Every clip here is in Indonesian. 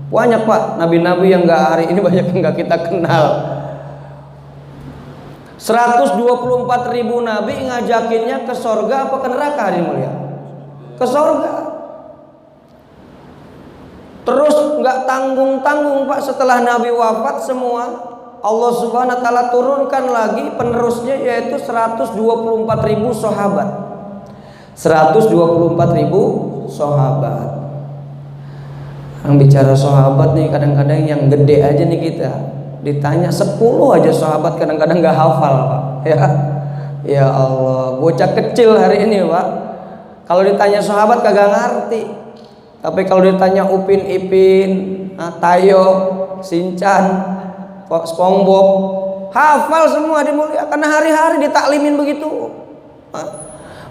Banyak Pak, nabi-nabi yang hari ini banyak yang nggak kita kenal. 124.000 nabi ngajakinnya ke sorga apa ke neraka hari mulia? Ke sorga. Terus nggak tanggung-tanggung Pak, setelah nabi wafat semua Allah Subhanahu wa taala turunkan lagi penerusnya, yaitu 124.000 sahabat. 124.000 sahabat. Yang bicara sahabat nih, kadang-kadang yang gede aja nih kita ditanya 10 aja sahabat kadang-kadang nggak hafal Pak. Ya Allah, bocah kecil hari ini Pak, kalau ditanya sahabat kagak ngerti. Tapi kalau ditanya Upin Ipin, Tayo, Shinchan, SpongeBob, hafal semua dimulia karena hari-hari ditaklimin begitu.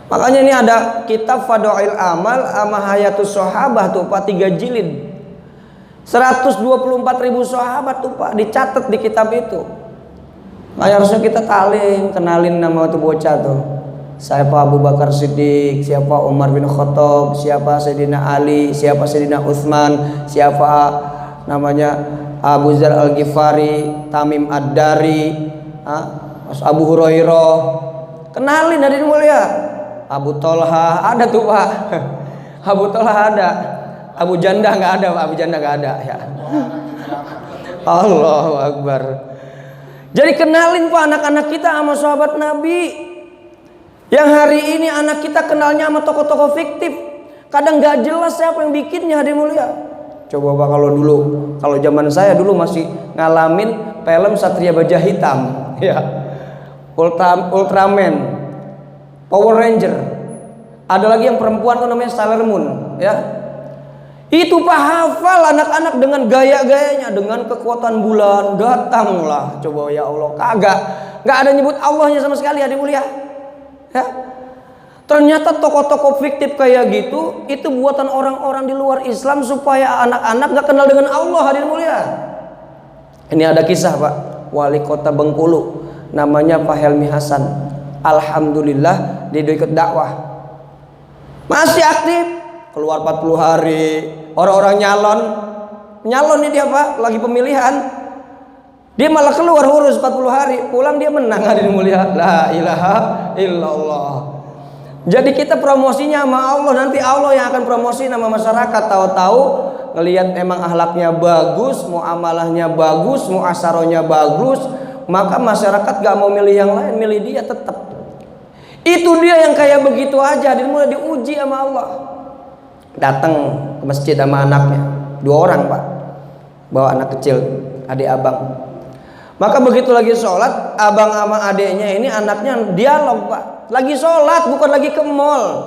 Makanya ini ada kitab Fadail Amal sama Hayatus Sahabah tuh Pak, 3 jilid. 124.000 sahabat tuh Pak, dicatat di kitab itu. Nah, harusnya kita kenalin nama tuh bocah tuh. Siapa Abu Bakar Siddiq, siapa Umar bin Khattab, siapa Sayyidina Ali, siapa Sayyidina Utsman, siapa namanya Abu Dzar Al-Ghifari, Tamim Ad-Dari, Abu Hurairah. Kenalin dari mulia. Abu Tolha ada tuh Pak. Abu Tolha ada. Abu Janda nggak ada Pak. Abu Janda nggak ada ya. Allahu Akbar. Jadi kenalin Pak anak-anak kita sama sahabat Nabi. Yang hari ini anak kita kenalnya sama tokoh-tokoh fiktif. Kadang nggak jelas siapa yang bikinnya hari mulia. Coba Pak, kalau zaman saya dulu masih ngalamin film Satria Baja Hitam, ya, Ultraman, Power Ranger, ada lagi yang perempuan tuh namanya Sailor Moon, ya. Itu Pak hafal anak-anak dengan gaya-gayanya, dengan kekuatan bulan datanglah. Coba ya Allah, nggak ada nyebut Allahnya sama sekali hari mulia, ya. Ternyata tokoh-tokoh fiktif kayak gitu itu buatan orang-orang di luar Islam supaya anak-anak gak kenal dengan Allah hadirin mulia. Ini ada kisah Pak, wali kota Bengkulu namanya Pak Helmi Hasan. Alhamdulillah dia ikut dakwah, masih aktif, keluar 40 hari. Orang-orang nyalon nih dia Pak, lagi pemilihan, dia malah keluar urus 40 hari, pulang dia menang hadirin mulia. La ilaha illallah. Jadi kita promosinya sama Allah, nanti Allah yang akan promosi nama masyarakat. Tahu-tahu ngelihat emang akhlaknya bagus, muamalahnya bagus, muasarohnya bagus, maka masyarakat gak mau milih yang lain, milih dia tetap. Itu dia yang kayak begitu aja, dia mulai diuji sama Allah. Datang ke masjid sama anaknya, 2 orang Pak, bawa anak kecil, adik abang. Maka begitu lagi sholat, abang sama adiknya ini anaknya dialog Pak. Lagi sholat, bukan lagi ke mall,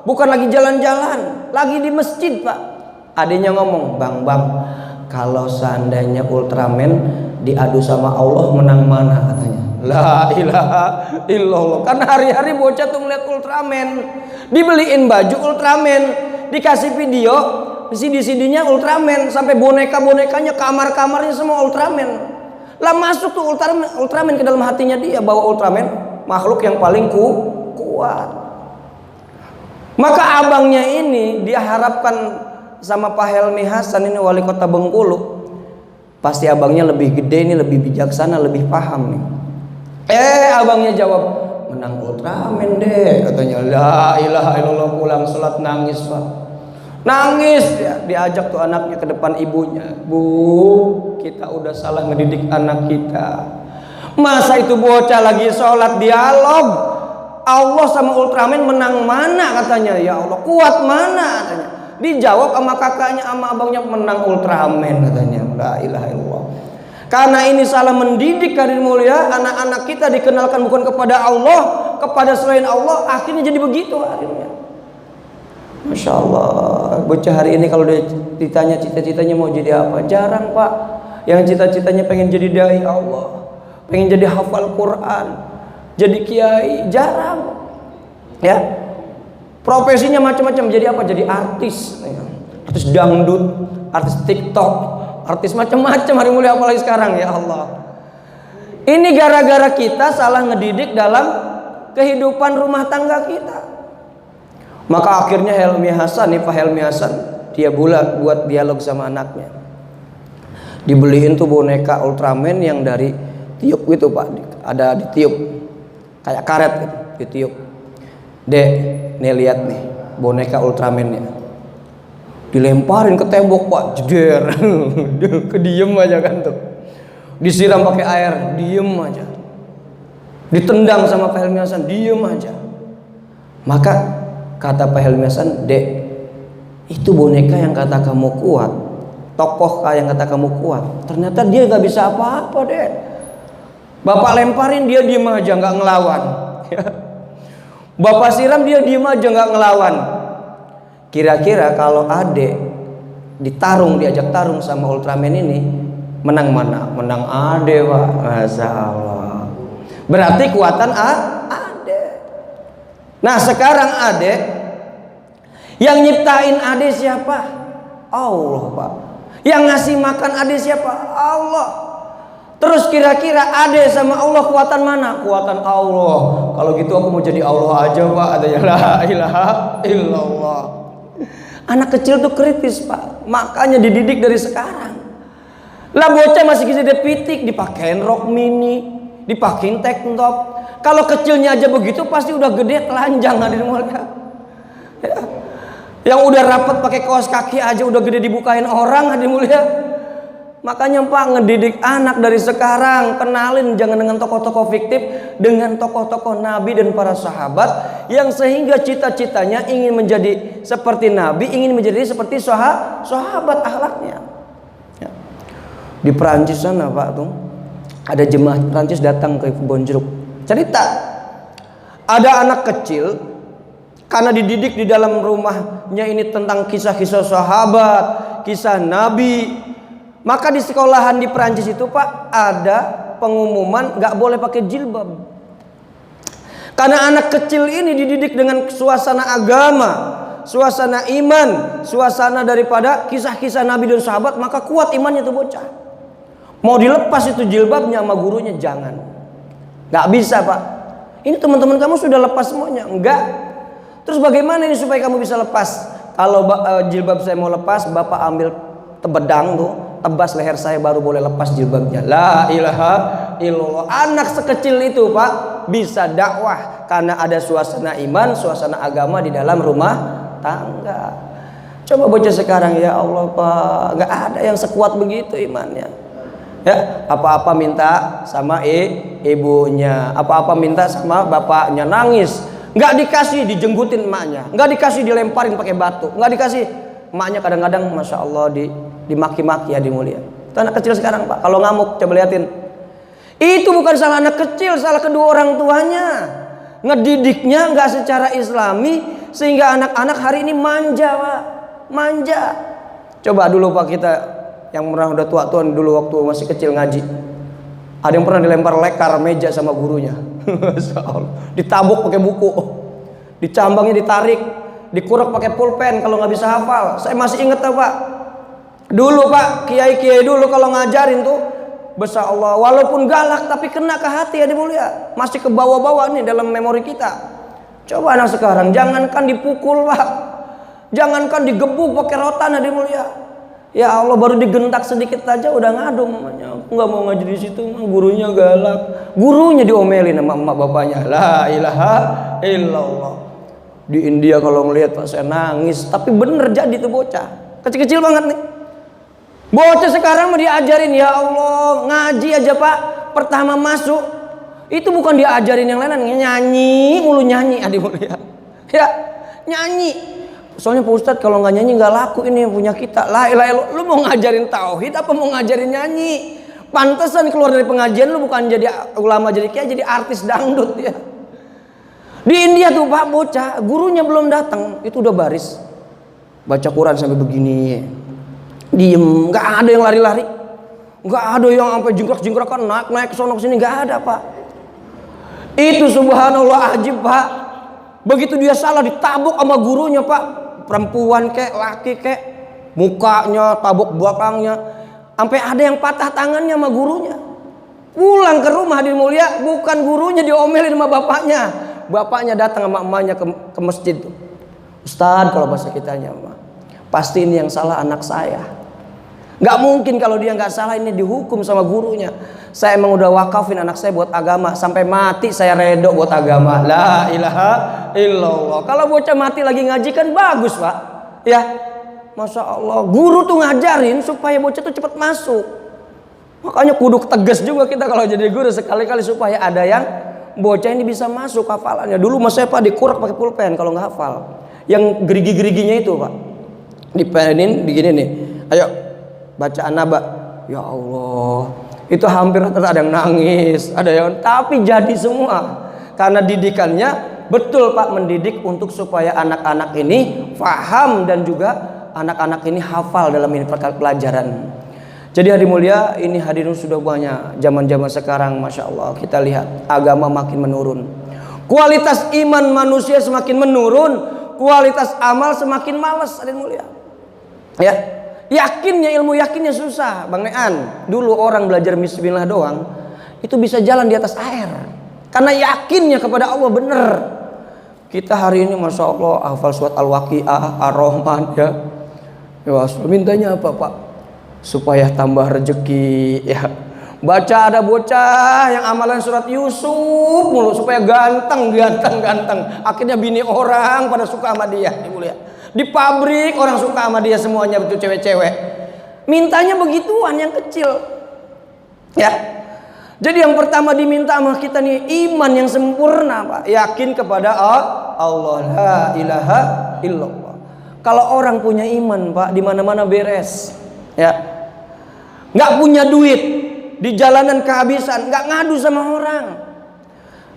bukan lagi jalan-jalan, lagi di masjid Pak. Adiknya ngomong, bang, kalau seandainya Ultraman diadu sama Allah, menang mana katanya. La ilaha illallah. Karena hari-hari bocah tuh ngeliat Ultraman, dibeliin baju Ultraman, dikasih video CD-CD-nya Ultraman, sampai boneka-bonekanya, kamar-kamarnya semua Ultraman. Lah masuk tuh Ultraman ke dalam hatinya dia, bahwa Ultraman makhluk yang paling kuat. Maka abangnya ini dia harapkan sama Pak Helmi Hasan ini wali kota Bengkulu, pasti abangnya lebih gede ini, lebih bijaksana, lebih paham nih. Abangnya jawab, menang Ultraman deh katanya. La ilaha illallah. Pulang sholat nangis Pak, nangis ya. Diajak tuh anaknya ke depan ibunya, Bu, kita udah salah ngedidik anak kita. Masa itu bocah lagi sholat dialog Allah sama Ultraman, menang mana katanya. Ya Allah, kuat mana katanya. Dijawab sama kakaknya sama abangnya, menang Ultraman katanya. La ilaha illallah. Karena ini salah mendidik hadirin mulia, anak-anak kita dikenalkan bukan kepada Allah, kepada selain Allah, akhirnya jadi begitu akhirnya. Masya Allah, bocah hari ini kalau ditanya cita-citanya mau jadi apa, jarang Pak. Yang cita-citanya pengen jadi dai Allah, pengen jadi hafal Quran, jadi kiai, jarang. Ya, profesinya macam-macam. Jadi apa? Jadi artis, artis dangdut, artis TikTok, artis macam-macam hari mulia, apalagi sekarang. Ya Allah, ini gara-gara kita salah ngedidik dalam kehidupan rumah tangga kita. Maka akhirnya Helmi Hasan nih, Pak Helmi Hasan, dia buat dialog sama anaknya. Dibeliin tuh boneka Ultraman yang dari tiup gitu Pak, ada ditiup kayak karet gitu, ditiup. Dek, nih lihat nih boneka Ultramannya. Dilemparin ke tembok Pak, jeder. Kediem aja kan tuh. Disiram pakai air, diem aja. Ditendang sama Pak Helmi Hasan, diem aja. Maka kata Pak Helmi Hasan, Dek, itu boneka yang kata kamu kuat, tokoh yang kata kamu kuat, ternyata dia nggak bisa apa-apa, Dek. Bapak lemparin dia diem aja, nggak ngelawan. Bapak siram dia diem aja, nggak ngelawan. Kira-kira kalau adek ditarung, diajak tarung sama Ultraman ini, menang mana? Menang adek Pak. Masya Allah. Berarti kuatan adek. Nah sekarang adek yang nyiptain adek siapa? Allah Pak. Yang ngasih makan adek siapa? Allah. Terus kira-kira adek sama Allah kuatan mana? Kuatan Allah. Kalau gitu aku mau jadi Allah aja Pak. Adanya la ilaha illallah. Anak kecil tuh kritis Pak. Makanya dididik dari sekarang. Lah bocah masih gede pitik, dipakein rok mini, dipakein tank top. Kalau kecilnya aja begitu pasti udah gede telanjang hadirin mulia. Ya. Yang udah rapat pakai kaos kaki aja udah gede dibukain orang hadirin mulia. Makanya Pak ngedidik anak dari sekarang, kenalin jangan dengan tokoh-tokoh fiktif, dengan tokoh-tokoh Nabi dan para sahabat yang sehingga cita-citanya ingin menjadi seperti Nabi, ingin menjadi seperti sahabat akhlaknya. Ya. Di Perancis sana Pak tuh ada jemaah Perancis datang ke kebun jeruk. Cerita ada anak kecil karena dididik di dalam rumahnya ini tentang kisah-kisah sahabat, kisah Nabi. Maka di sekolahan di Perancis itu Pak ada pengumuman nggak boleh pakai jilbab. Karena anak kecil ini dididik dengan suasana agama, suasana iman, suasana daripada kisah-kisah Nabi dan sahabat, maka kuat imannya tuh bocah. Mau dilepas itu jilbabnya sama gurunya jangan. Nggak bisa Pak. Ini teman-teman kamu sudah lepas semuanya. Enggak. Terus bagaimana ini supaya kamu bisa lepas? Kalau jilbab saya mau lepas, Bapak ambil tebedang tuh, tebas leher saya baru boleh lepas jilbabnya. La ilaha illallah. Anak sekecil itu Pak bisa dakwah karena ada suasana iman, suasana agama di dalam rumah tangga. Coba bocah sekarang ya Allah Pak, nggak ada yang sekuat begitu imannya. Ya, apa-apa minta sama ibunya, apa-apa minta sama bapaknya, nangis. Nggak dikasih dijenggutin emaknya, nggak dikasih dilemparin pakai batu, nggak dikasih. Emaknya kadang-kadang Masya Allah dimaki-maki ya dimulia. Itu anak kecil sekarang Pak. Kalau ngamuk coba liatin. Itu bukan salah anak kecil, salah kedua orang tuanya. Ngedidiknya nggak secara Islami sehingga anak-anak hari ini manja Pak. Manja. Coba dulu Pak kita yang pernah udah tua-tua dulu waktu masih kecil ngaji. Ada yang pernah dilempar lekar meja sama gurunya. Masya Allah. Ditabuk pakai buku. Dicambangnya ditarik. Dikurek pakai pulpen kalau nggak bisa hafal. Saya masih ingat tuh Pak. Dulu Pak, kiai-kiai dulu kalau ngajarin tuh, Masya Allah, walaupun galak tapi kena ke hati ya dimulia. Masih ke bawah-bawah nih dalam memori kita. Coba anak sekarang, jangankan dipukul Pak, jangankan digebuk pakai rotan ya dimulia. Ya Allah baru digentak sedikit aja udah ngadu mamanya. Aku nggak mau ngaji di situ, gurunya galak. Gurunya diomelin sama emak bapaknya. La ilaha illallah. Di India kalau ngelihat Pak saya nangis, tapi bener jadi tuh bocah kecil-kecil banget nih. Bocah sekarang mau diajarin ya Allah ngaji aja Pak. Pertama masuk itu bukan diajarin yang lain, nyanyi mulu nyanyi adik mulia. Ya nyanyi. Soalnya Pak Ustadz kalau nggak nyanyi nggak laku ini punya kita. Lah lu mau ngajarin tauhid apa mau ngajarin nyanyi? Pantesan keluar dari pengajian lu bukan jadi ulama jadi kiai, jadi artis dangdut ya. Di India tuh Pak bocah, gurunya belum datang, itu udah baris. Baca Quran sampai begini. Diem, nggak ada yang lari-lari. Nggak ada yang sampai jingkrak-jingkrakan naik ke sono ke sini, nggak ada Pak. Itu subhanallah ajib Pak. Begitu dia salah ditabuk sama gurunya Pak. Perempuan kek, laki kek, mukanya, tabuk belakangnya. Sampai ada yang patah tangannya sama gurunya. Pulang ke rumah di mulia, bukan gurunya diomelin sama bapaknya. Bapaknya datang sama emaknya ke masjid tuh. Ustadz kalau bahasa kitanya pasti ini yang salah anak saya. Nggak mungkin kalau dia nggak salah ini dihukum sama gurunya. Saya emang udah wakafin anak saya buat agama, sampai mati saya redok buat agama. La ilaha illallah. Kalau bocah mati lagi ngaji kan bagus, Pak. Ya, Masya Allah. Guru tuh ngajarin supaya bocah tuh cepat masuk. Makanya kudu tegas juga kita kalau jadi guru sekali-kali supaya ada yang bocah ini bisa masuk hafalannya. Dulu mas saya Pak dikurak pakai pulpen kalau nggak hafal. Yang gerigi-geriginya itu Pak. Dipenin begini nih. Ayo baca An-Naba. Ya Allah. Itu hampir ada yang nangis, ada yang tapi jadi semua. Karena didikannya betul Pak, mendidik untuk supaya anak-anak ini paham dan juga anak-anak ini hafal dalam ini pelajaran. Jadi hadirin mulia, ini hadirin sudah banyak zaman-zaman sekarang, Masya Allah kita lihat agama makin menurun, kualitas iman manusia semakin menurun, kualitas amal semakin malas hadirin mulia. Ya, yakinnya ilmu yakinnya susah, Bang Nean. Dulu orang belajar bismillah doang itu bisa jalan di atas air karena yakinnya kepada Allah benar. Kita hari ini Masya Allah hafal surat Al-Waqiah, Ar-Rahman ya. Ya, mintanya apa Pak? Supaya tambah rezeki ya. Baca ada bocah yang amalan surat Yusuf mulu supaya ganteng. Akhirnya bini orang pada suka sama dia. Di pabrik orang suka sama dia semuanya, betul cewek-cewek. Mintanya begituan yang kecil. Ya. Jadi yang pertama diminta sama kita nih iman yang sempurna Pak. Yakin kepada Allah, la ilaha illallah. Kalau orang punya iman Pak, di mana-mana beres. Ya, nggak punya duit, di jalanan kehabisan, nggak ngadu sama orang.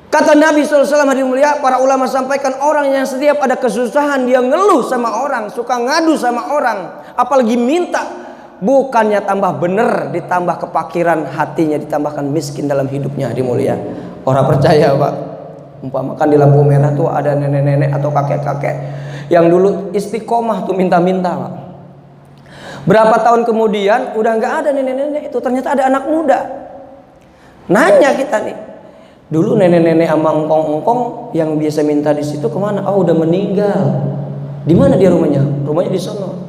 Kata Nabi SAW hadirin mulia, para ulama sampaikan orang yang setiap ada kesusahan dia ngeluh sama orang, suka ngadu sama orang, apalagi minta, bukannya tambah bener, ditambah kepakiran hatinya, ditambahkan miskin dalam hidupnya hadirin mulia. Orang percaya Pak, umpamakan di lampu merah tuh ada nenek-nenek atau kakek-kakek yang dulu istiqomah tuh minta-minta Pak. Berapa tahun kemudian udah nggak ada nenek-nenek itu, ternyata ada anak muda. Nanya kita nih, dulu nenek-nenek sama engkong-engkong yang biasa minta di situ kemana? Oh udah meninggal. Di mana dia rumahnya? Rumahnya di sono.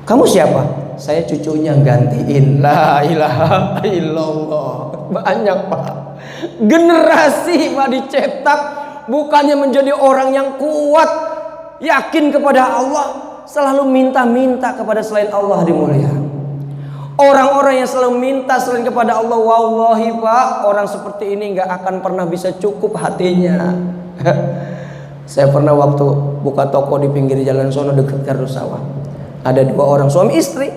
Kamu siapa? Saya cucunya, gantiin. La ilaha illallah. Banyak Pak. Generasi Pak dicetak bukannya menjadi orang yang kuat, yakin kepada Allah, selalu minta-minta kepada selain Allah dimulia. Orang-orang yang selalu minta selain kepada Allah, wallahi Pak, orang seperti ini nggak akan pernah bisa cukup hatinya. Saya pernah waktu buka toko di pinggir jalan sono dekat Darussalam. Ada dua orang suami istri.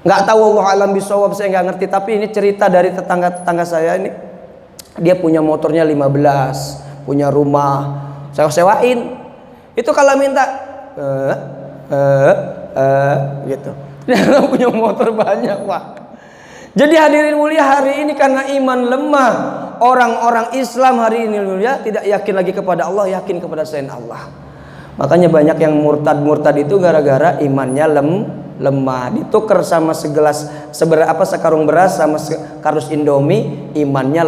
Nggak tahu Allah alam bisawab, saya nggak ngerti. Tapi ini cerita dari tetangga saya ini. Dia punya motornya 15, punya rumah, saya sewain. Itu kalau minta gitu. Dia punya motor banyak Pak. Jadi hadirin mulia, hari ini karena iman lemah, orang-orang Islam hari ini mulia tidak yakin lagi kepada Allah, yakin kepada selain Allah. Makanya banyak yang murtad itu gara-gara imannya lemah. Ditukar sama sekarung beras sama sekardus Indomie, imannya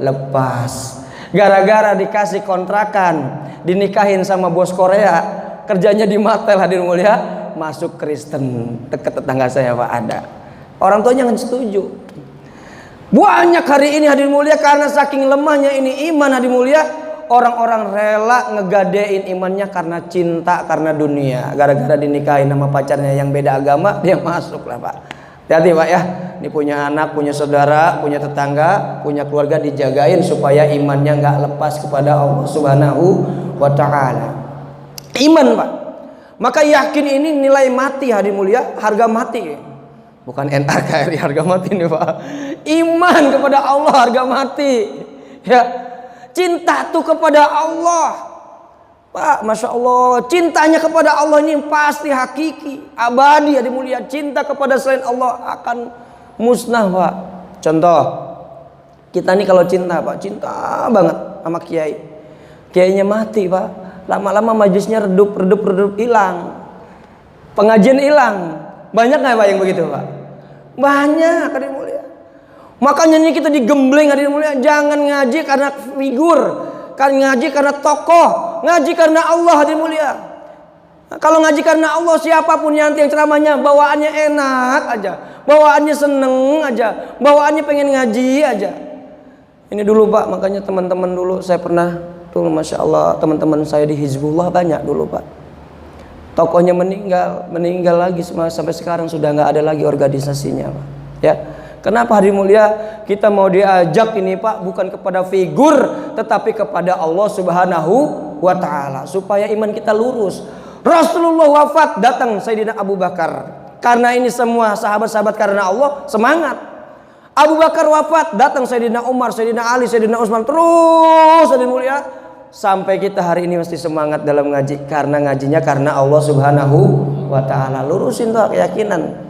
lepas. Gara-gara dikasih kontrakan, dinikahin sama bos Korea, kerjanya di Mattel hadirin mulia, masuk Kristen. Dekat tetangga saya Pak ada. Orang tuanya nggak setuju. Banyak hari ini hadirin mulia karena saking lemahnya ini iman hadirin mulia, orang-orang rela ngegadein imannya karena cinta, karena dunia. Gara-gara dinikahin sama pacarnya yang beda agama, dia masuk lah Pak. Hati-hati Pak ya. Ini punya anak, punya saudara, punya tetangga, punya keluarga, dijagain supaya imannya nggak lepas kepada Allah Subhanahu wa Ta'ala. Iman Pak. Maka yakin ini nilai mati hadirin mulia, harga mati. Bukan NKRI harga mati nih Pak. Iman kepada Allah harga mati. Ya. Cinta tuh kepada Allah. Pak, Masya Allah, cintanya kepada Allah ini pasti hakiki, abadi hadirin mulia. Cinta kepada selain Allah akan musnah Pak. Contoh, kita nih kalau cinta Pak, cinta banget sama kiai. Kiainya mati Pak. Lama-lama majlisnya redup, hilang. Pengajian hilang. Banyak nggak Pak yang begitu Pak? Banyak hadirin mulia. Makanya ini kita digembleng hadirin mulia, jangan ngaji karena figur, kan ngaji karena tokoh, ngaji karena Allah hadirin mulia. Nah, kalau ngaji karena Allah, siapapun yang ceramahnya bawaannya enak aja, bawaannya seneng aja, bawaannya pengen ngaji aja. Ini dulu Pak, makanya teman-teman dulu saya pernah tuh, Masya Allah, teman-teman saya di Hizbullah banyak dulu Pak. Tokohnya meninggal lagi sampai sekarang sudah nggak ada lagi organisasinya Pak. Ya, kenapa hari mulia kita mau diajak ini Pak, bukan kepada figur, tetapi kepada Allah Subhanahu wa Ta'ala, supaya iman kita lurus. Rasulullah wafat, datang Sayyidina Abu Bakar. Karena ini semua sahabat-sahabat karena Allah, semangat. Abu Bakar wafat, datang Sayyidina Umar, Sayyidina Ali, Sayyidina Utsman, terus hari mulia sampai kita hari ini mesti semangat dalam ngaji, karena ngajinya karena Allah Subhanahu wa Ta'ala. Lurusin tuh keyakinan.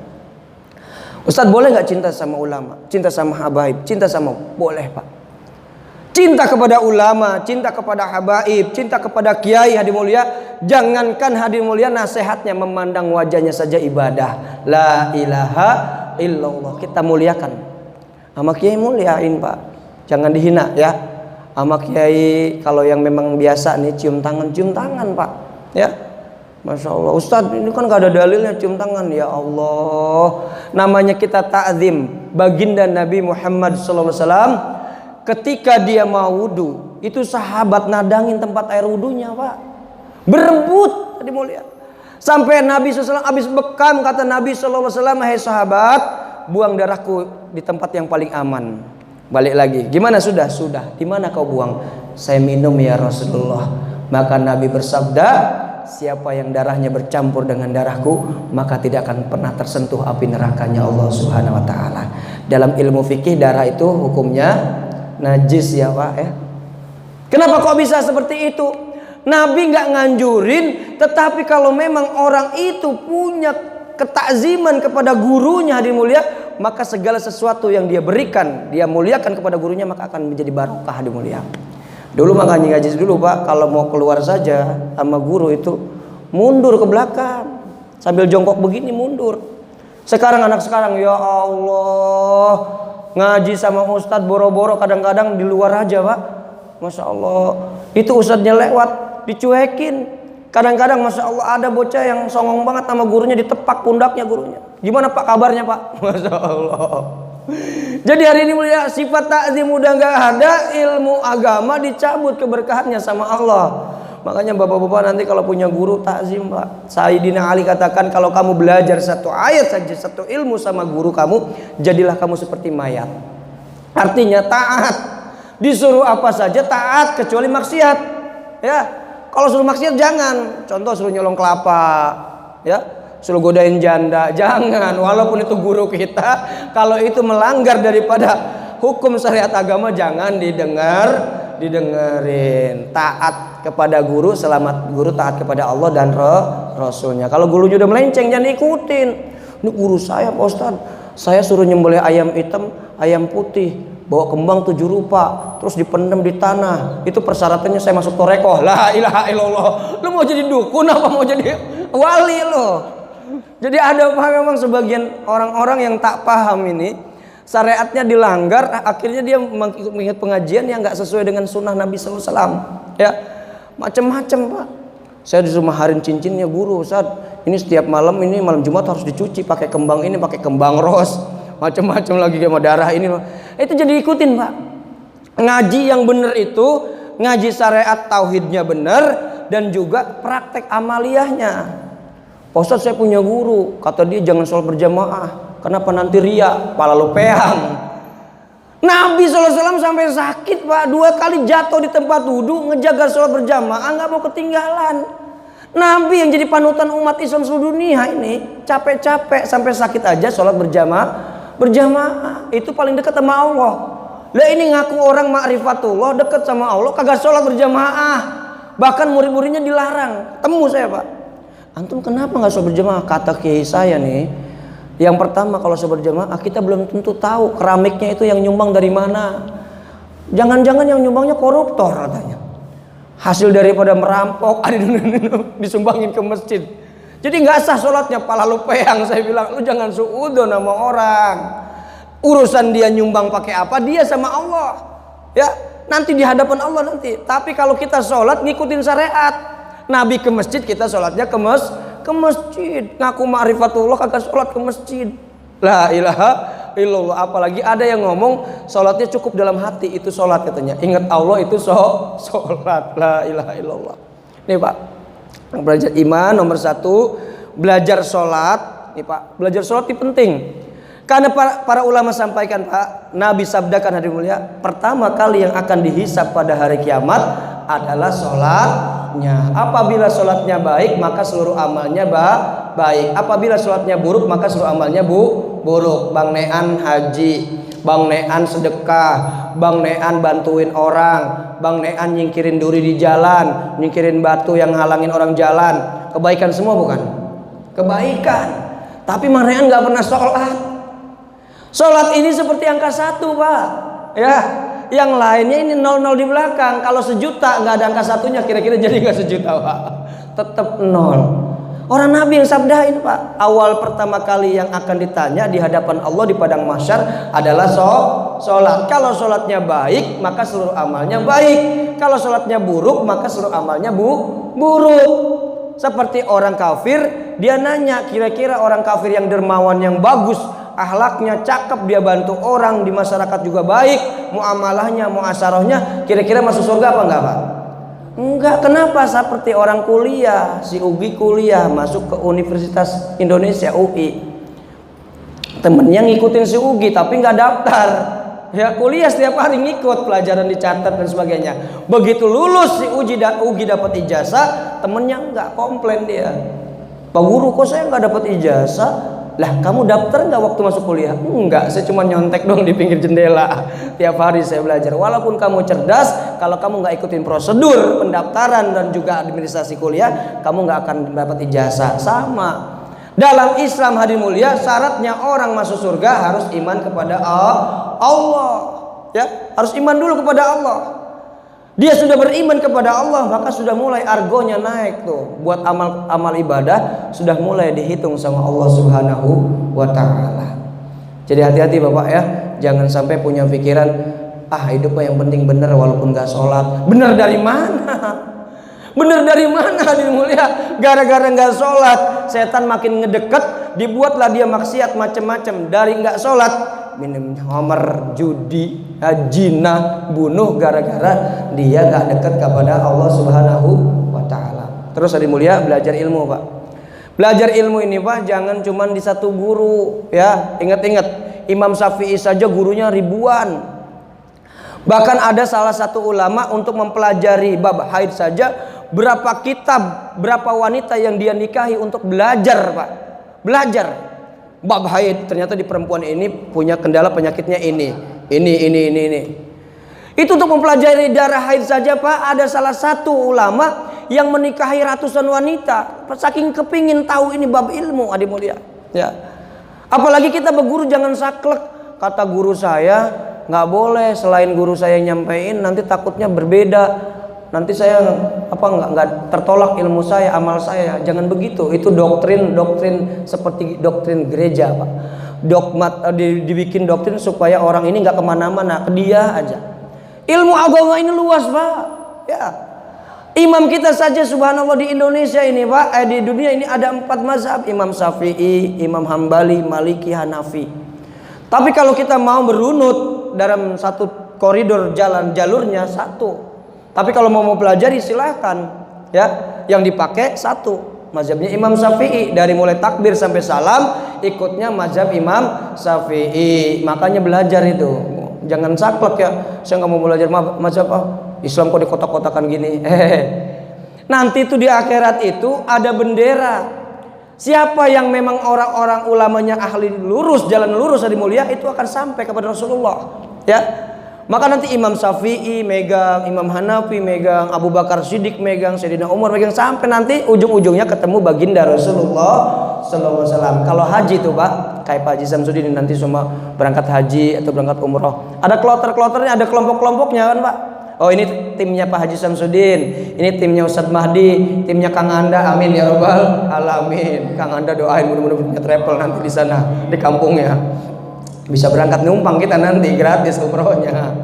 Ustadz, boleh nggak cinta sama ulama, cinta sama habaib, cinta sama, boleh Pak. Cinta kepada ulama, cinta kepada habaib, cinta kepada kiai hadir mulia. Jangankan hadir mulia nasihatnya, memandang wajahnya saja ibadah. La ilaha illallah, kita muliakan. Sama kiai muliain Pak, jangan dihina ya. Sama kiai kalau yang memang biasa nih cium tangan Pak ya. Masya Allah, Ustadz ini kan gak ada dalilnya cium tangan. Ya Allah, namanya kita ta'zim baginda Nabi Muhammad SAW. Ketika dia mau wudu, itu sahabat nadangin tempat air wudunya Pak, berebut tadi mulia. Sampai Nabi SAW habis bekam, kata Nabi SAW, hai sahabat, buang darahku di tempat yang paling aman. Balik lagi, gimana sudah? Di mana kau buang? Saya minum ya Rasulullah. Maka Nabi bersabda, siapa yang darahnya bercampur dengan darahku, maka tidak akan pernah tersentuh api nerakanya Allah Subhanahu wa Ta'ala. Dalam ilmu fikih, darah itu hukumnya najis ya Pak ya. Kenapa kok bisa seperti itu? Nabi nggak nganjurin, tetapi kalau memang orang itu punya ketakziman kepada gurunya hadir mulia, maka segala sesuatu yang dia berikan, dia muliakan kepada gurunya, maka akan menjadi barokah hadir mulia. Dulu makanya ngaji dulu Pak, kalau mau keluar saja sama guru itu mundur ke belakang, sambil jongkok begini mundur. Sekarang anak sekarang, ya Allah, ngaji sama ustadz boro-boro kadang-kadang di luar aja Pak. Masya Allah, itu ustadznya lewat dicuekin. Kadang-kadang Masya Allah ada bocah yang songong banget sama gurunya, ditepak pundaknya gurunya. Gimana Pak kabarnya Pak? Masya Allah. Jadi hari ini mulia, sifat takzim udah gak ada, ilmu agama dicabut keberkahannya sama Allah. Makanya bapak-bapak nanti kalau punya guru takzim Pak. Sayyidina Ali katakan, kalau kamu belajar satu ayat saja, satu ilmu sama guru kamu, jadilah kamu seperti mayat. Artinya taat. Disuruh apa saja taat, kecuali maksiat. Ya, kalau suruh maksiat jangan. Contoh suruh nyolong kelapa, ya, suruh godain janda, jangan. Walaupun itu guru kita, kalau itu melanggar daripada hukum syariat agama, jangan didengerin. Taat kepada guru, selamat guru, taat kepada Allah dan Rasulnya. Kalau gurunya udah melenceng, jangan ikutin. Ini guru saya Pak Ustadz, saya suruh nyembelih ayam hitam, ayam putih, bawa kembang 7 rupa, terus dipendam di tanah. Itu persyaratannya saya masuk torekoh. La ilaha illallah. Lu mau jadi dukun apa mau jadi wali lo? Jadi ada memang sebagian orang-orang yang tak paham ini, syariatnya dilanggar, akhirnya dia mengingat pengajian yang nggak sesuai dengan sunnah Nabi SAW. Ya, macam-macam Pak. Saya disuruh maharin cincinnya guru, Ustaz. Ini setiap malam, ini malam Jumat harus dicuci pakai kembang ini, pakai kembang ros, macam-macam lagi sama darah ini. Itu jadi ikutin Pak. Ngaji yang benar itu ngaji syariat, tauhidnya benar, dan juga praktek amaliyahnya. Ustaz, saya punya guru, kata dia jangan sholat berjamaah. Kenapa? Nanti ria, kepala lu peang. Nabi SAW sampai sakit Pak, 2 kali jatuh di tempat wudhu, ngejaga sholat berjamaah, nggak mau ketinggalan. Nabi yang jadi panutan umat Islam seluruh dunia ini capek-capek sampai sakit aja sholat berjamaah. Itu paling dekat sama Allah. Lah ini ngaku orang ma'rifatullah, dekat sama Allah, kagak sholat berjamaah. Bahkan murid-muridnya dilarang. Temu saya Pak, antum kenapa nggak sholat berjamaah? Kata kiai saya nih, yang pertama kalau sholat berjamaah kita belum tentu tahu keramiknya itu yang nyumbang dari mana. Jangan-jangan yang nyumbangnya koruptor katanya. Hasil daripada merampok disumbangin ke masjid. Jadi nggak sah sholatnya, pala lu peang. Saya bilang, lu jangan suudon sama orang. Urusan dia nyumbang pakai apa, dia sama Allah. Ya, nanti di hadapan Allah nanti. Tapi kalau kita sholat ngikutin syariat, Nabi ke masjid, kita sholatnya ke masjid. Ngaku ma'rifatullah kagak sholat ke masjid. La ilaha illallah. Apalagi ada yang ngomong sholatnya cukup dalam hati, itu sholat katanya. Ingat Allah itu sholat. La ilaha illallah. Nih Pak, belajar iman nomor 1, belajar sholat. Nih Pak, belajar sholat itu penting. Karena para ulama sampaikan Pak, Nabi sabdakan hadirin mulia, pertama kali yang akan dihisab pada hari kiamat adalah sholatnya. Apabila sholatnya baik, maka seluruh amalnya baik. Apabila sholatnya buruk, maka seluruh amalnya buruk. Bang Nean haji, Bang Nean sedekah, Bang Nean bantuin orang, Bang Nean nyingkirin duri di jalan, nyingkirin batu yang halangin orang jalan. Kebaikan semua bukan? Kebaikan. Tapi Bang Nean gak pernah sholat. Sholat ini seperti angka 1 Pak, ya. Yang lainnya ini 00 di belakang. Kalau 1 juta nggak ada angka 1-nya, kira-kira jadi nggak 1 juta Pak? Tetap 0. Orang Nabi yang sabdain Pak, awal pertama kali yang akan ditanya di hadapan Allah di padang mahsyar adalah sholat. Kalau sholatnya baik, maka seluruh amalnya baik. Kalau sholatnya buruk, maka seluruh amalnya buruk. Seperti orang kafir, dia nanya, kira-kira orang kafir yang dermawan, yang bagus, akhlaknya cakep, dia bantu orang di masyarakat juga baik, muamalahnya, muasarohnya, kira-kira masuk surga apa enggak Pak? Enggak. Kenapa? Seperti orang kuliah, si Ugi kuliah masuk ke Universitas Indonesia UI, temennya ngikutin si Ugi tapi nggak daftar, ya kuliah setiap hari ngikut, pelajaran dicatat dan sebagainya. Begitu lulus si Ugi dapat ijazah, temennya nggak, komplain dia, Pak Guru kok saya nggak dapat ijazah? Lah kamu daftar nggak waktu masuk kuliah? Enggak, saya cuma nyontek dong di pinggir jendela. Tiap hari saya belajar. Walaupun kamu cerdas, kalau kamu nggak ikutin prosedur pendaftaran dan juga administrasi kuliah, kamu nggak akan dapat ijazah. Sama. Dalam Islam hadirin mulia, syaratnya orang masuk surga harus iman kepada Allah. Ya, harus iman dulu kepada Allah. Dia sudah beriman kepada Allah, maka sudah mulai argonya naik tuh. Buat amal ibadah sudah mulai dihitung sama Allah Subhanahu wa taala. Jadi hati-hati Bapak ya, jangan sampai punya pikiran hidup yang penting bener walaupun gak sholat. Bener dari mana? Bener dari mana hadirin mulia? Gara-gara gak sholat, setan makin ngedeket, dibuatlah dia maksiat macam-macam. Dari gak sholat, minum homer, judi, zina, bunuh, gara-gara dia gak dekat kepada Allah Subhanahu wa taala. Terus hadirin mulia, belajar ilmu Pak. Belajar ilmu ini Pak, jangan cuma di satu guru ya. Ingat-ingat, Imam Syafi'i saja gurunya ribuan. Bahkan ada salah satu ulama untuk mempelajari bab haid saja, berapa kitab, berapa wanita yang dia nikahi untuk belajar Pak. Belajar bab haid, ternyata di perempuan ini punya kendala penyakitnya ini. Itu untuk mempelajari darah haid saja Pak, ada salah satu ulama yang menikahi ratusan wanita. Saking kepingin tahu ini bab ilmu adik mulia. Ya. Apalagi kita berguru jangan saklek. Kata guru saya nggak boleh, selain guru saya yang nyampein nanti takutnya berbeda. Nanti saya nggak tertolak ilmu saya, amal saya. Jangan begitu. Itu doktrin seperti doktrin gereja Pak. Dibikin doktrin supaya orang ini nggak kemana-mana, ke dia aja. Ilmu agama ini luas Pak. Ya. Imam kita saja subhanallah di Indonesia ini Pak, di dunia ini ada 4 mazhab, Imam Syafi'i, Imam Hambali, Maliki, Hanafi. Tapi kalau kita mau berunut dalam satu koridor jalurnya satu. Tapi kalau mau pelajari silahkan ya, yang dipakai satu, mazhabnya Imam Syafi'i, dari mulai takbir sampai salam ikutnya mazhab Imam Syafi'i. Makanya belajar itu, jangan saklek ya, saya nggak mau belajar mazhab Islam kok dikotak-kotakan gini. Nanti itu di akhirat itu ada bendera. Siapa yang memang orang-orang ulamanya ahli lurus, jalan lurus dari mulia, itu akan sampai kepada Rasulullah ya. Maka nanti Imam Syafi'i megang, Imam Hanafi megang, Abu Bakar Siddiq megang, Sayyidina Umar megang, sampai nanti ujung-ujungnya ketemu baginda Rasulullah sallallahu alaihi wasallam. Kalau haji tuh Pak, kayak Pak Haji Samsudin nanti semua berangkat haji atau berangkat umroh, ada kloter-kloternya, ada kelompok-kelompoknya kan Pak. Oh ini timnya Pak Haji Samsudin, ini timnya Ustadz Mahdi, timnya Kang Anda, amin ya robbal alamin. Kang Anda doain mudah-mudahan punya travel nanti di sana di kampungnya. Bisa berangkat numpang kita nanti gratis umrohnya.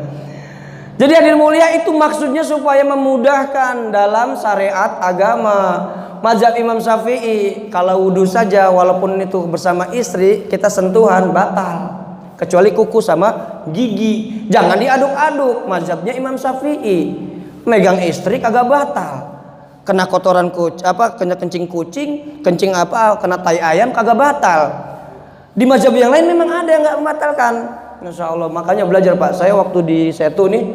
Jadi hadirin mulia, itu maksudnya supaya memudahkan dalam syariat agama. Mazhab Imam Syafi'i, kalau wudhu saja walaupun itu bersama istri, kita sentuhan batal. Kecuali kuku sama gigi. Jangan diaduk-aduk. Mazhabnya Imam Syafi'i. Megang istri kagak batal. Kena kotoran kena kencing kucing, kencing kena tai ayam kagak batal. Di mazhab yang lain memang ada yang nggak membatalkan. Masya Allah. Makanya belajar Pak. Saya waktu di Setu nih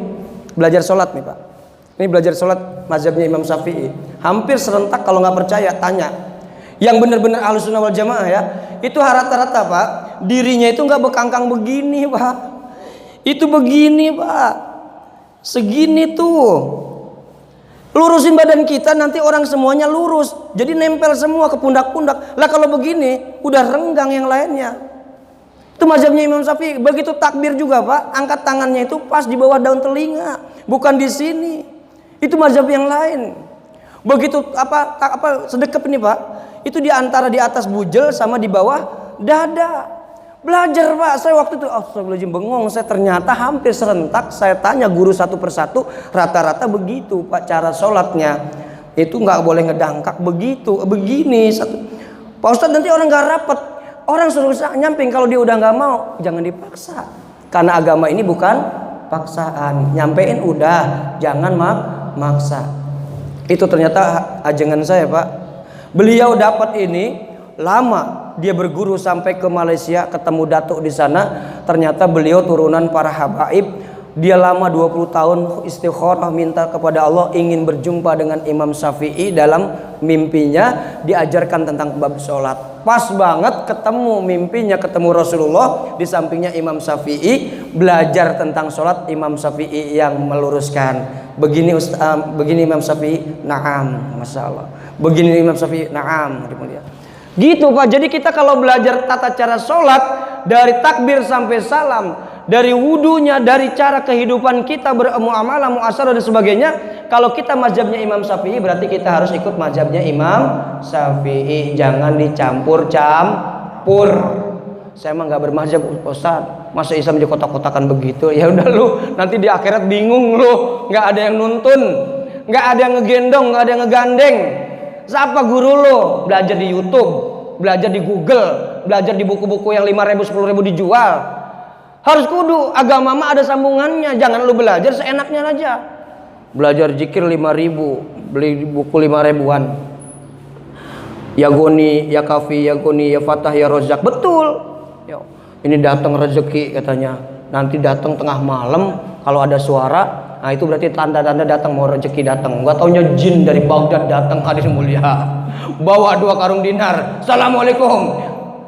belajar sholat nih Pak. Ini belajar sholat mazhabnya Imam Syafi'i. Hampir serentak, kalau nggak percaya tanya. Yang benar-benar Ahlussunnah wal Jamaah ya, itu rata-rata Pak, dirinya itu nggak bekangkang begini Pak. Itu begini Pak. Segini tuh. Lurusin badan kita, nanti orang semuanya lurus. Jadi nempel semua ke pundak-pundak. Lah kalau begini, udah renggang yang lainnya. Itu mazhabnya Imam Syafi'i. Begitu takbir juga Pak, angkat tangannya itu pas di bawah daun telinga, bukan di sini. Itu mazhab yang lain. Begitu sedekap ini Pak, itu di antara di atas bujel sama di bawah dada. Belajar Pak, saya waktu itu astagfirullahaladzim bengong, saya ternyata hampir serentak saya tanya guru satu persatu, rata-rata begitu Pak cara sholatnya. Itu nggak boleh ngedangkak begitu, begini satu. Pak Ustadz nanti orang nggak rapet, orang suruh nyamping, kalau dia udah nggak mau jangan dipaksa. Karena agama ini bukan paksaan, nyampein udah, jangan maksa. Itu ternyata ajengan saya Pak. Beliau dapat ini lama, dia berguru sampai ke Malaysia, ketemu datuk di sana. Ternyata beliau turunan para habaib. Dia lama 20 tahun istikharah minta kepada Allah ingin berjumpa dengan Imam Syafi'i. Dalam mimpinya diajarkan tentang bab sholat. Pas banget ketemu mimpinya, ketemu Rasulullah, di sampingnya Imam Syafi'i. Belajar tentang sholat, Imam Syafi'i yang meluruskan. Begini Imam Syafi'i, na'am, Masya Allah. Begini Imam Syafi'i, na'am. Gitu Pak. Jadi kita kalau belajar tata cara sholat, dari takbir sampai salam, dari wudunya, dari cara kehidupan kita bermuamalah, muasyarah dan sebagainya. Kalau kita mazhabnya Imam Syafi'i, berarti kita harus ikut mazhabnya Imam Syafi'i. Jangan dicampur-campur. Saya emang nggak bermazhab Ustaz. Masa Islam di kotak-kotakan begitu? Ya udah lu, nanti di akhirat bingung lu. Nggak ada yang nuntun, nggak ada yang ngegendong, nggak ada yang ngegandeng. Siapa guru lu? Belajar di YouTube, belajar di Google, belajar di buku-buku yang 5.000, 10.000 dijual. Harus kudu agama mah ada sambungannya. Jangan lu belajar seenaknya aja. Belajar zikir 5.000, beli buku 5.000-an. Ya Goni, ya Kafi, ya Goni, ya Fatah, ya Rozak. Betul. Yo, ini datang rezeki katanya. Nanti datang tengah malam kalau ada suara. Nah itu berarti tanda-tanda datang, mau rezeki datang. Gak taunya jin dari Baghdad datang, hadir mulia. Bawa 2 karung dinar. Assalamualaikum.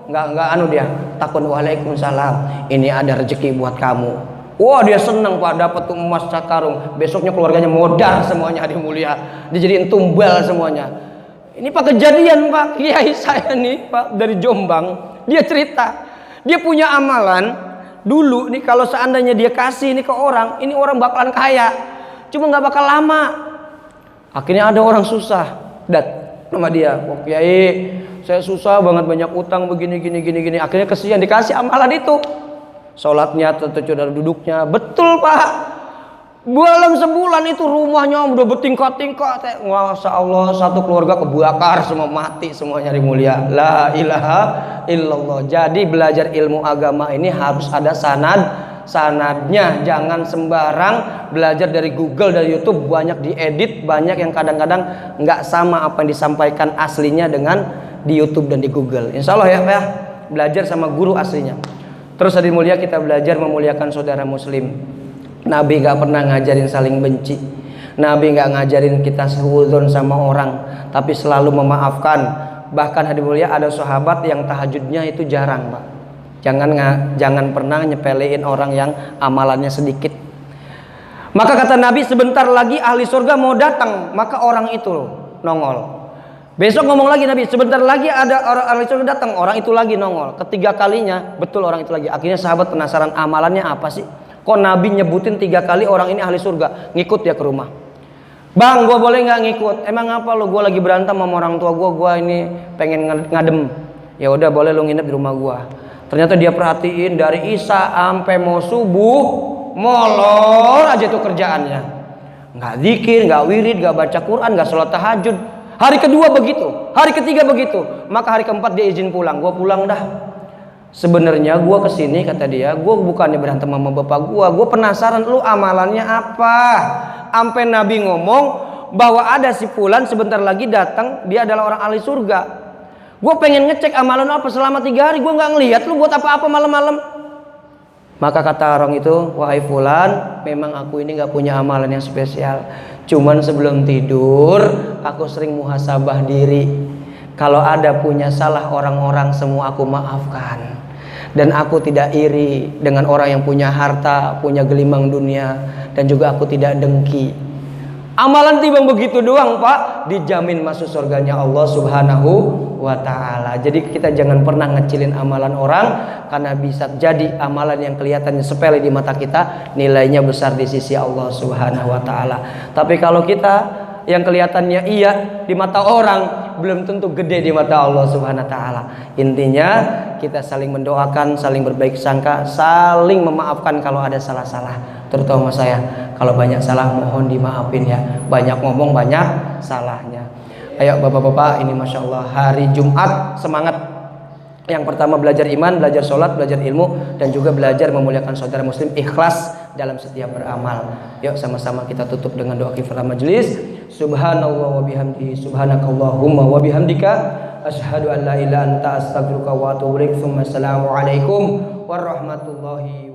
Enggak dia takun waalaikumsalam, ini ada rezeki buat kamu. Wah dia senang Pak, dapat tuh emas sakarung. Besoknya keluarganya modal semuanya, hadir mulia, dijadiin tumbal semuanya. Ini Pak kejadian Pak, kiai saya nih Pak dari Jombang. Dia cerita, dia punya amalan dulu nih, kalau seandainya dia kasih ini ke orang, ini orang bakalan kaya, cuma nggak bakal lama. Akhirnya ada orang susah, nama dia, oh kiai saya susah banget, banyak utang begini. Akhirnya kesian, dikasih amalan itu. Sholatnya, tata duduknya. Betul Pak. Dalam sebulan itu rumahnya udah bertingkat-tingkat. Masya Allah, satu keluarga kebakar semua, mati semuanya di mulia. La ilaha illallah. Jadi belajar ilmu agama ini harus ada sanadnya. Jangan sembarang belajar dari Google, dari YouTube. Banyak diedit, banyak yang kadang-kadang nggak sama apa yang disampaikan aslinya dengan di YouTube dan di Google. Insya Allah ya, belajar sama guru aslinya. Terus hadir mulia, kita belajar memuliakan saudara muslim. Nabi gak pernah ngajarin saling benci. Nabi gak ngajarin kita seuzon sama orang, tapi selalu memaafkan. Bahkan hadir mulia, ada sahabat yang tahajudnya itu jarang Pak. Jangan pernah nyepelein orang yang amalannya sedikit. Maka kata Nabi, sebentar lagi ahli surga mau datang, maka orang itu nongol. Besok ngomong lagi Nabi, sebentar lagi ada orang itu datang, orang itu lagi nongol. Ketiga kalinya, betul orang itu lagi. Akhirnya sahabat penasaran, amalannya apa sih? Kok Nabi nyebutin 3 kali orang ini ahli surga? Ngikut dia ke rumah. Bang, gua boleh nggak ngikut? Emang apa lo? Gua lagi berantem sama orang tua gua ini pengen ngadem. Ya udah, boleh lo nginep di rumah gua. Ternyata dia perhatiin dari Isya sampai mau subuh molor aja tuh kerjaannya. Nggak zikir, nggak wirid, nggak baca Quran, nggak sholat tahajud. Hari kedua begitu, hari ketiga begitu, maka hari keempat dia izin pulang. Gua pulang dah. Sebenarnya gua kesini, kata dia, gua bukannya berantem sama bapak gua penasaran lu amalannya apa. Sampai Nabi ngomong bahwa ada si fulan sebentar lagi datang, dia adalah orang ahli surga. Gue pengen ngecek amalan lu apa selama 3 hari, gue nggak ngelihat lu buat apa-apa malam-malam. Maka kata orang itu, wahai fulan, memang aku ini nggak punya amalan yang spesial. Cuman sebelum tidur, aku sering muhasabah diri. Kalau ada punya salah orang-orang, semua aku maafkan. Dan aku tidak iri dengan orang yang punya harta, punya gelimang dunia, dan juga aku tidak dengki. Amalan timbang begitu doang, Pak, dijamin masuk surganya Allah Subhanahu wa ta'ala. Jadi kita jangan pernah ngecilin amalan orang, karena bisa jadi amalan yang kelihatannya sepele di mata kita, nilainya besar di sisi Allah Subhanahu wa ta'ala. Tapi kalau kita yang kelihatannya iya di mata orang, belum tentu gede di mata Allah Subhanahu wa ta'ala. Intinya kita saling mendoakan, saling berbaik sangka, saling memaafkan kalau ada salah-salah. Terutama saya, kalau banyak salah mohon dimaafin ya. Banyak ngomong banyak salahnya. Ayo bapak-bapak, ini Masya Allah hari Jumat, semangat. Yang pertama belajar iman, belajar sholat, belajar ilmu, dan juga belajar memuliakan saudara muslim, ikhlas dalam setiap beramal. Yuk sama-sama kita tutup dengan doa kifaratul majelis. Subhanallah wa bihamdihi, subhanakallahumma wa bihamdika, asyhadu an la ilaha illa anta, astaghfiruka wa atubu ilaik. Assalamualaikum warahmatullahi